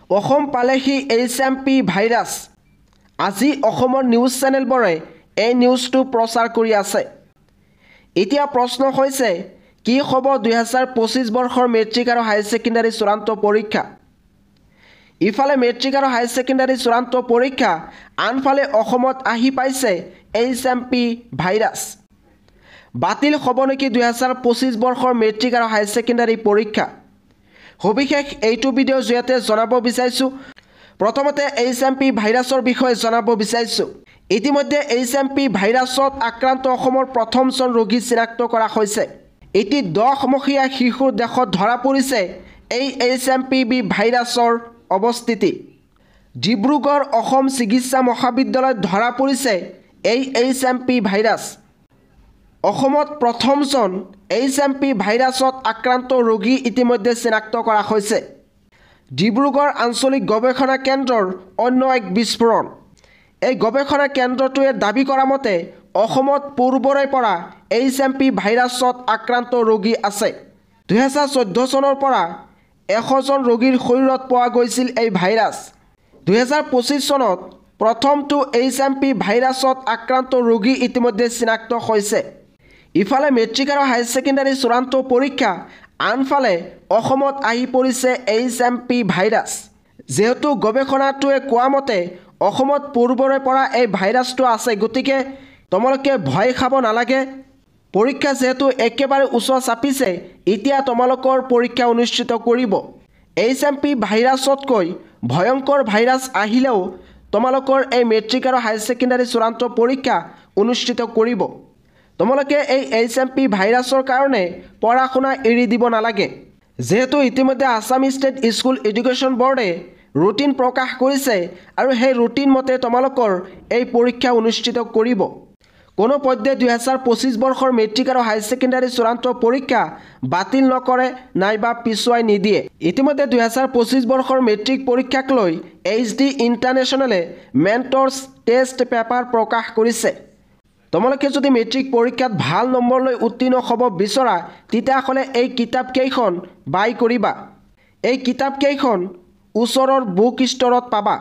অসম পালেহি HMP virus. আজি অসমৰ নিউজ চেনেলবোৰে এই নিউজটো প্ৰচাৰ কৰি আছে। এতিয়া প্ৰশ্ন হৈছে কি হ'ব 2025 বৰ্ষৰ মেট্ৰিক আৰু হায়াৰ ছেকেণ্ডাৰী চূড়ান্ত পৰীক্ষা। ইফালে মেট্ৰিক আৰু হায়াৰ ছেকেণ্ডাৰী চূড়ান্ত পৰীক্ষা, আনফালে অসমত আহি পাইছে HMP ভাইৰাছ। বাতিল হ'ব নেকি 2025 বৰ্ষৰ মেট্ৰিক আৰু হায়াৰ ছেকেণ্ডাৰী পৰীক্ষা? সবিশেষ এইটো ভিডিঅ'ৰ জৰিয়তে জনাব বিচাৰিছোঁ। প্ৰথমতে HMP ভাইৰাছৰ বিষয়ে জনাব বিচাৰিছোঁ। ইতিমধ্যে HMP ভাইৰাছত আক্ৰান্ত অসমৰ প্ৰথমজন ৰোগী চিনাক্ত কৰা হৈছে। এটি 10 শিশুৰ দেশত ধৰা পৰিছে এই HMPV ভাইৰাছৰ অৱস্থিতি। ডিব্ৰুগড় অসম চিকিৎসা মহাবিদ্যালয়ত ধৰা পৰিছে এই HMP ভাইৰাছ। অসমত প্ৰথমজন HMP ভাইৰাছত আক্ৰান্ত ৰোগী ইতিমধ্যে চিনাক্ত কৰা হৈছে। ডিব্ৰুগড় আঞ্চলিক গৱেষণা কেন্দ্ৰৰ অন্য এক বিস্ফোৰণ। এই গৱেষণা কেন্দ্ৰটোৱে দাবী কৰা মতে অসমত পূৰ্বৰে পৰা HMP ভাইৰাছত আক্ৰান্ত ৰোগী আছে। 2014 চনৰ পৰা 100জন ৰোগীৰ শৰীৰত পোৱা গৈছিল এই ভাইৰাছ। 2025 চনত প্ৰথমটো HMP ভাইৰাছত আক্ৰান্ত ৰোগী ইতিমধ্যে চিনাক্ত হৈছে। ইফালে মেট্ৰিক আৰু হায়াৰ ছেকেণ্ডাৰী চূড়ান্ত পৰীক্ষা, আনফালে অসমত আহি পৰিছে HMP ভাইৰাছ। যেহেতু গৱেষণাটোৱে কোৱা মতে অসমত পূৰ্বৰে পৰা এই ভাইৰাছটো আছে, গতিকে তোমালোকে ভয় খাব নালাগে। পৰীক্ষা যিহেতু একেবাৰে ওচৰ চাপিছে, এতিয়া তোমালোকৰ পৰীক্ষা অনুষ্ঠিত কৰিব। HMP ভাইৰাছতকৈ ভয়ংকৰ ভাইৰাছ আহিলেও তোমালোকৰ এই মেট্ৰিক আৰু হায়াৰ ছেকেণ্ডাৰী চূড়ান্ত পৰীক্ষা অনুষ্ঠিত কৰিব। তোমালোকে এই HMP ভাইৰাছৰ কাৰণে পঢ়া শুনা এৰি দিব নালাগে। যেহেতু ইতিমধ্যে আসাম ষ্টেট স্কুল এডুকেশ্যন বোৰ্ডে ৰুটিন প্ৰকাশ কৰিছে আৰু সেই ৰুটিন মতে তোমালোকৰ এই পৰীক্ষা অনুষ্ঠিত কৰিব। কোনোপধ্যে 2025 বৰ্ষৰ মেট্ৰিক আৰু হায়াৰ ছেকেণ্ডাৰী চূড়ান্ত পৰীক্ষা বাতিল নকৰে নাইবা পিছুৱাই নিদিয়ে। ইতিমধ্যে 2025 বৰ্ষৰ মেট্ৰিক পৰীক্ষাক লৈ HD ইণ্টাৰনেশ্যনেলে মেণ্টৰ্ছ টেষ্ট পেপাৰ প্ৰকাশ কৰিছে। তোমালোকে যদি মেট্ৰিক পৰীক্ষাত ভাল নম্বৰ লৈ উত্তীৰ্ণ হ'ব বিচৰা, তেতিয়াহ'লে এই কিতাপকেইখন বাই কৰিবা। এই কিতাপকেইখন ওচৰৰ বুক ষ্টৰত পাবা।